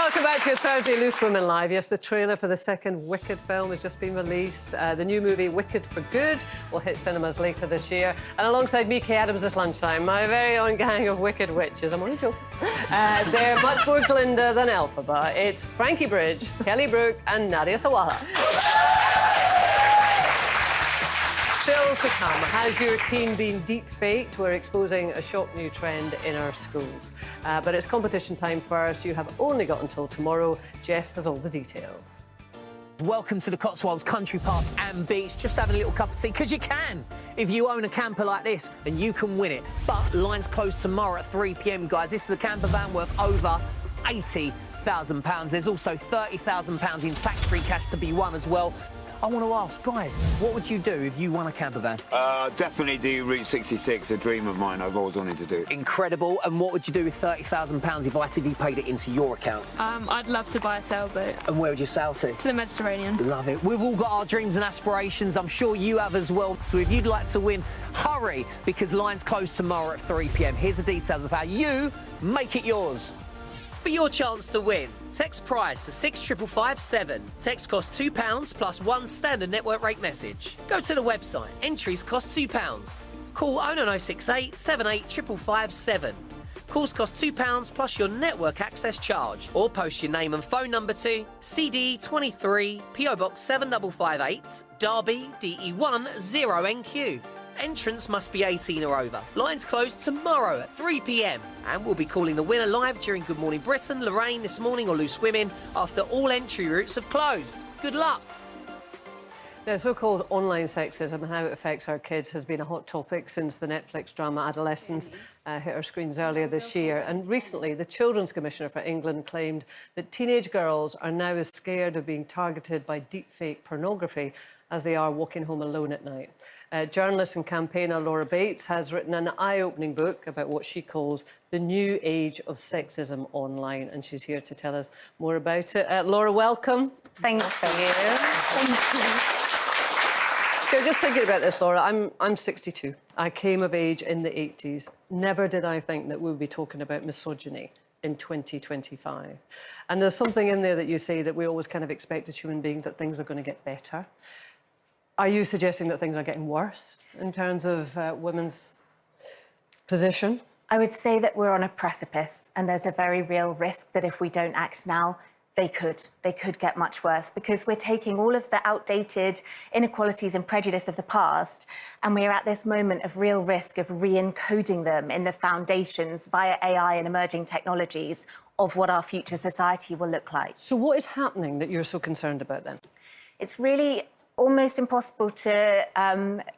Welcome back to your Thursday Loose Women Live. Yes, the trailer for the second Wicked film has just been released. The new movie Wicked for Good will hit cinemas later this year. And alongside me, Kay Adams this lunchtime, my very own gang of wicked witches. I'm only joking. They're much more Glinda than Elphaba. It's Frankie Bridge, Kelly Brook and Nadia Sawalha. Still to come, has your teen been deep-faked? We're exposing a shock new trend in our schools. But it's competition time first. You have only got until tomorrow. Jeff has all the details. Welcome to the Cotswolds Country Park and Beach. Just having a little cup of tea, because you can. If you own a camper like this, then you can win it. But lines close tomorrow at 3 p.m, guys. This is a camper van worth over £80,000. There's also £30,000 in tax-free cash to be won as well. I want to ask, guys, what would you do if you won a camper van? Definitely do Route 66, a dream of mine I've always wanted to do. Incredible. And what would you do with £30,000 if ITV paid it into your account? I'd love to buy a sailboat. And where would you sail to? To the Mediterranean. Love it. We've all got our dreams and aspirations. I'm sure you have as well. So if you'd like to win, hurry, because lines close tomorrow at 3 p.m. Here's the details of how you make it yours. For your chance to win, text price to 65557. Text costs £2 plus one standard network rate message. Go to the website. Entries cost £2. Call 09068 78 55557. Calls cost £2 plus your network access charge. Or post your name and phone number to CD 23 PO Box 7558 Derby DE1 0NQ. Entrance must be 18 or over. Lines closed tomorrow at 3 p.m. And we'll be calling the winner live during Good Morning Britain, Lorraine, This Morning or Loose Women after all entry routes have closed. Good luck. Now, so-called online sexism and how it affects our kids has been a hot topic since the Netflix drama Adolescence hit our screens earlier this year. And recently, the Children's Commissioner for England claimed that teenage girls are now as scared of being targeted by deepfake pornography as they are walking home alone at night. Journalist and campaigner Laura Bates has written an eye-opening book about what she calls the new age of sexism online, and she's here to tell us more about it. Laura, welcome. Thank you. Thank you. So just thinking about this, Laura, I'm 62. I came of age in the 80s. Never did I think that we would be talking about misogyny in 2025. And there's something in there that you say that we always kind of expect as human beings that things are going to get better. Are you suggesting that things are getting worse in terms of women's position? I would say that we're on a precipice, and there's a very real risk that if we don't act now, they could get much worse, because we're taking all of the outdated inequalities and prejudice of the past, and we're at this moment of real risk of re-encoding them in the foundations via AI and emerging technologies of what our future society will look like. So what is happening that you're so concerned about then? It's really almost impossible to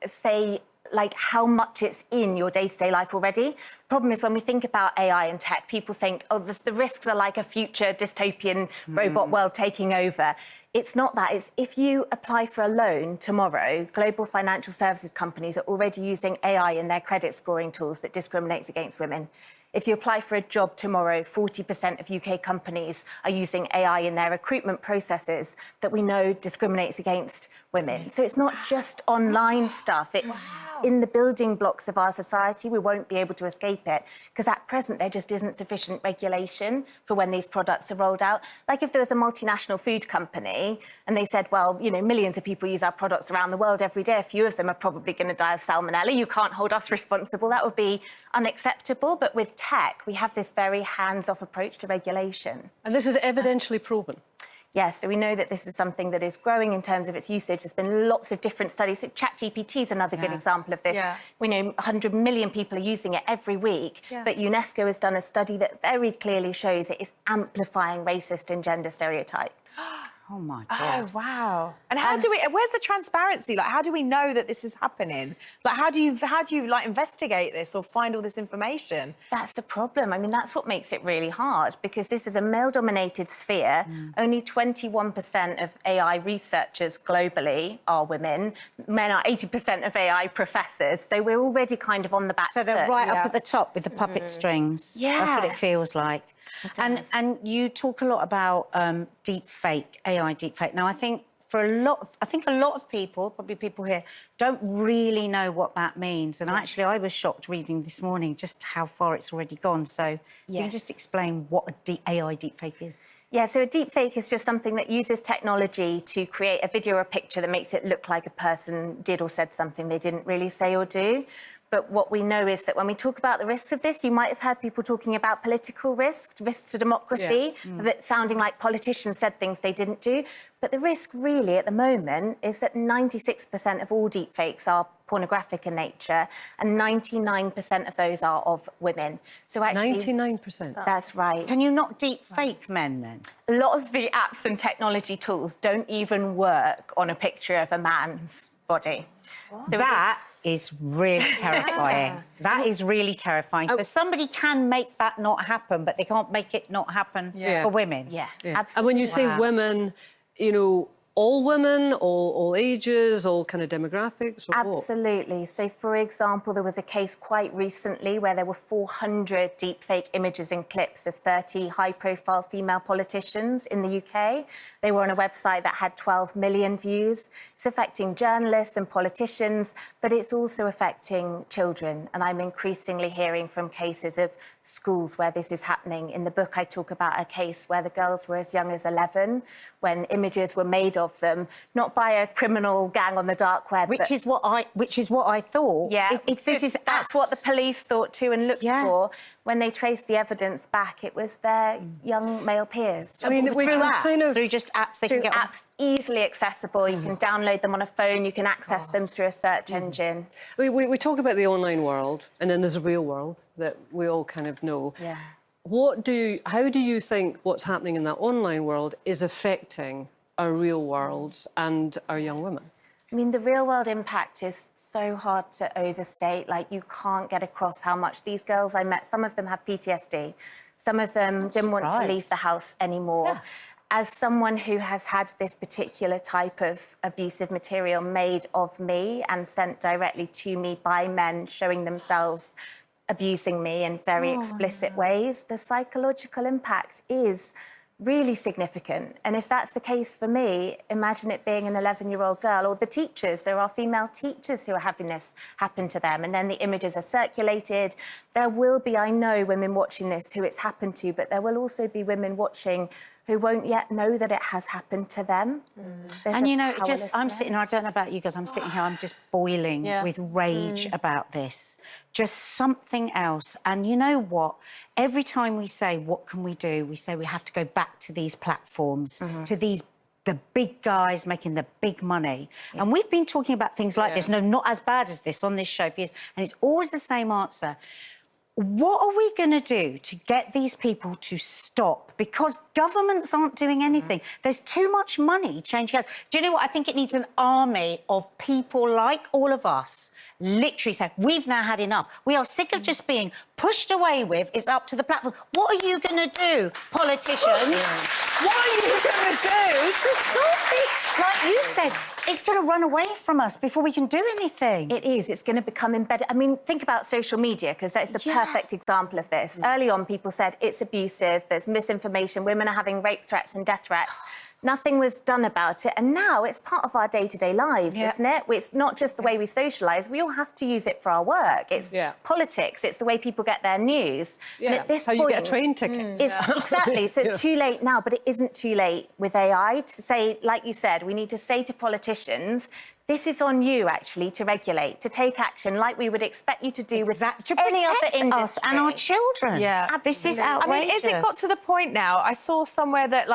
say like how much it's in your day-to-day life already. The problem is when we think about AI and tech, people think, oh, the risks are like a future dystopian robot world taking over. It's not that. It's if you apply for a loan tomorrow, global financial services companies are already using AI in their credit scoring tools that discriminates against women. If you apply for a job tomorrow, 40% of UK companies are using AI in their recruitment processes that we know discriminates against women. So it's not just online stuff, it's in the building blocks of our society. We won't be able to escape it, because at present there just isn't sufficient regulation for when these products are rolled out. Like if there was a multinational food company and they said, well, you know, millions of people use our products around the world every day, a few of them are probably going to die of salmonella, you can't hold us responsible. That would be unacceptable. But with tech, we have this very hands-off approach to regulation. And this is evidentially proven? Yes, so we know that this is something that is growing in terms of its usage. There's been lots of different studies. So ChatGPT is another good example of this. We know 100 million people are using it every week, but UNESCO has done a study that very clearly shows it is amplifying racist and gender stereotypes. Oh, my God. Oh, wow. And how do we... Where's the transparency? Like, how do we know that this is happening? Like, how do you like, investigate this or find all this information? That's the problem. I mean, that's what makes it really hard, because this is a male-dominated sphere. Only 21% of AI researchers globally are women. Men are 80% of AI professors. So we're already kind of on the back So they're foot. right up at the top with the puppet strings. Yeah. That's what it feels like. And you talk a lot about deep fake, AI deep fake. Now, I think a lot of people, probably people here, don't really know what that means. And actually, I was shocked reading this morning just how far it's already gone. So you can just explain what a AI deep fake is. Yeah, so a deepfake is just something that uses technology to create a video or a picture that makes it look like a person did or said something they didn't really say or do. But what we know is that when we talk about the risks of this, you might have heard people talking about political risks to democracy, of it sounding like politicians said things they didn't do. But the risk really at the moment is that 96% of all deepfakes are pornographic in nature, and 99% of those are of women. So actually, 99%? That's right. Can you not deep fake men then? A lot of the apps and technology tools don't even work on a picture of a man's body. So That is really terrifying. That is really terrifying. So somebody can make that not happen, but they can't make it not happen for women. Yeah, And absolutely. when you say women, you know, all women, all ages, all kind of demographics? Or what? Absolutely. So, for example, there was a case quite recently where there were 400 deepfake images and clips of 30 high-profile female politicians in the UK. They were on a website that had 12 million views. It's affecting journalists and politicians, but it's also affecting children. And I'm increasingly hearing from cases of schools where this is happening. In the book, I talk about a case where the girls were as young as 11 when images were made of them, not by a criminal gang on the dark web, Which is what I thought. yeah, This is that's what the police thought too and looked for. When they traced the evidence back, it was their young male peers. I mean, through apps, through just apps they through can get on. apps, easily accessible. You can download them on a phone. You can access them through a search engine. We talk about the online world, and then there's a real world that we all kind of know. Yeah. How do you think what's happening in that online world is affecting our real worlds and our young women? I mean, the real-world impact is so hard to overstate. Like, you can't get across how much these girls I met, some of them have PTSD. Some of them didn't want to leave the house anymore. Yeah. As someone who has had this particular type of abusive material made of me and sent directly to me by men showing themselves abusing me in very explicit ways, the psychological impact is really significant. And if that's the case for me, imagine it being an 11-year-old girl, or the teachers. There are female teachers who are having this happen to them, and then the images are circulated. There will be, I know, women watching this who it's happened to, but there will also be women watching who won't yet know that it has happened to them. And, you know, I'm sitting here, I don't know about you guys, I'm sitting here, I'm just boiling with rage about this. Just something else. And you know what? Every time we say, what can we do? We say we have to go back to these platforms, to the big guys making the big money. And we've been talking about things like this, no, not as bad as this on this show for years, and it's always the same answer. What are we going to do to get these people to stop? Because governments aren't doing anything. There's too much money changing hands. Do you know what? I think it needs an army of people like all of us literally say, we've now had enough. We are sick of just being pushed away with. It's up to the platform. What are you going to do, politicians? What are you going to do to stop it? Like you said, it's going to run away from us before we can do anything. It is. It's going to become embedded. I mean, think about social media, because that's the perfect example of this. Early on, people said it's abusive, there's misinformation, women are having rape threats and death threats. Nothing was done about it, and now it's part of our day-to-day lives, isn't it? It's not just the way we socialise, we all have to use it for our work. It's politics, it's the way people get their news. Yeah, and at this how point, you get a train ticket. Exactly, so it's too late now, but it isn't too late with AI to say, like you said, we need to say to politicians, this is on you, actually, to regulate, to take action like we would expect you to do with any other industry. Us and our children. Yeah. This is outrageous. I mean, is it got to the point now? I saw somewhere that,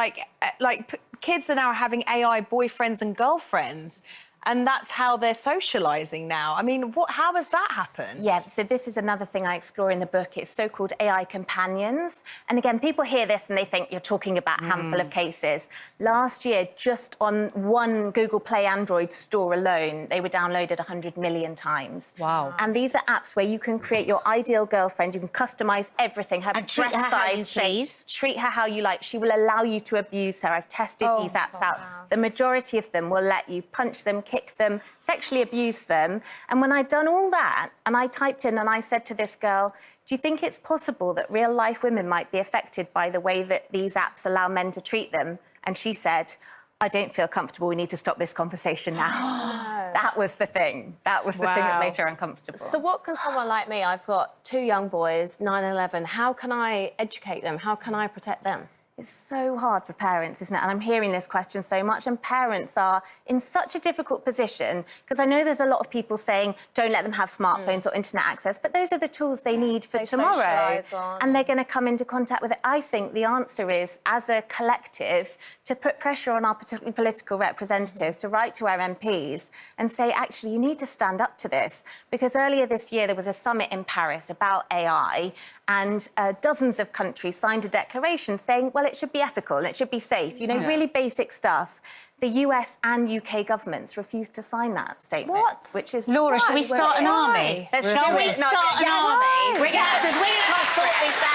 kids are now having AI boyfriends and girlfriends, and that's how they're socialising now. I mean, how has that happened? Yeah, so this is another thing I explore in the book. It's so-called AI companions. And again, people hear this and they think you're talking about a handful of cases. Last year, just on one Google Play Android store alone, they were downloaded 100 million times. Wow. And these are apps where you can create your ideal girlfriend. You can customise everything, her And treat her breast how you size, shape, please. treat her how you like. She will allow you to abuse her. I've tested these apps out. The majority of them will let you punch them, kick them, sexually abuse them. And when I'd done all that, and I typed in and I said to this girl, do you think it's possible that real-life women might be affected by the way that these apps allow men to treat them? And she said, I don't feel comfortable. We need to stop this conversation now. That was the thing. That was the thing that made her uncomfortable. So what can someone like me, I've got 2 young boys, 9 and 11, how can I educate them? How can I protect them? It's so hard for parents, isn't it? And I'm hearing this question so much, and parents are in such a difficult position because I know there's a lot of people saying don't let them have smartphones or internet access, but those are the tools they need for tomorrow, and they're going to come into contact with it. I think the answer is, as a collective, to put pressure on our political representatives to write to our MPs and say, actually, you need to stand up to this, because earlier this year there was a summit in Paris about AI, and dozens of countries signed a declaration saying, well, it should be ethical and it should be safe, you know, really basic stuff. The US and UK governments refused to sign that statement. What? Which is Laura, should we start an army? Shall we start an army? We can't sort this out.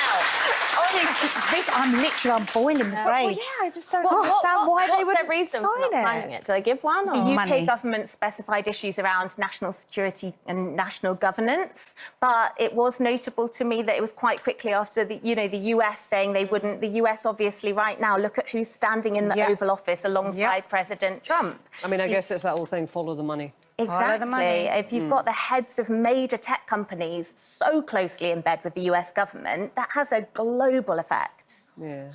Honestly, I'm boiling with rage. I just don't understand why they would reason for sign not signing it? Do they give one? Or? The UK Money. government specified issues around national security and national governance, but it was notable to me that it was quite quickly after the US saying they wouldn't. The US obviously right now, look at who's standing in the Oval Office alongside President Trump. I mean, I guess it's that whole thing, follow the money. Exactly. If you've got the heads of major tech companies so closely in bed with the US government, that has a global effect. Yeah.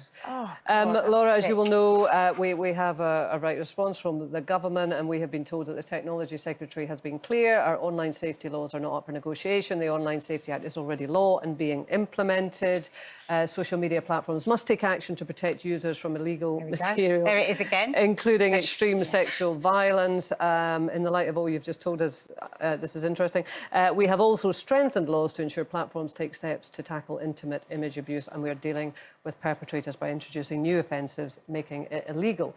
Laura, as you will know, we have a right response from the government, and we have been told that the Technology Secretary has been clear. Our online safety laws are not up for negotiation. The Online Safety Act is already law and being implemented. Social media platforms must take action to protect users from illegal material. There it is again. Including extreme sexual violence. In the light of all you've just told us, this is interesting. We have also strengthened laws to ensure platforms take steps to tackle intimate image abuse, and we are dealing with perpetrators by introducing new offences, making it illegal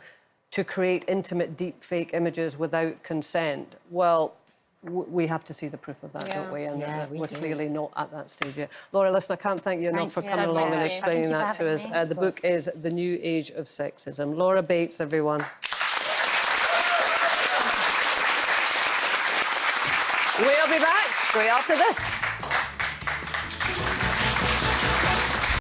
to create intimate deep fake images without consent. Well, we have to see the proof of that, don't we? And we're clearly not at that stage yet. Laura, listen, I can't thank you enough for coming along and explaining that to us. The book is The New Age of Sexism. Laura Bates, everyone. We'll be back straight after this.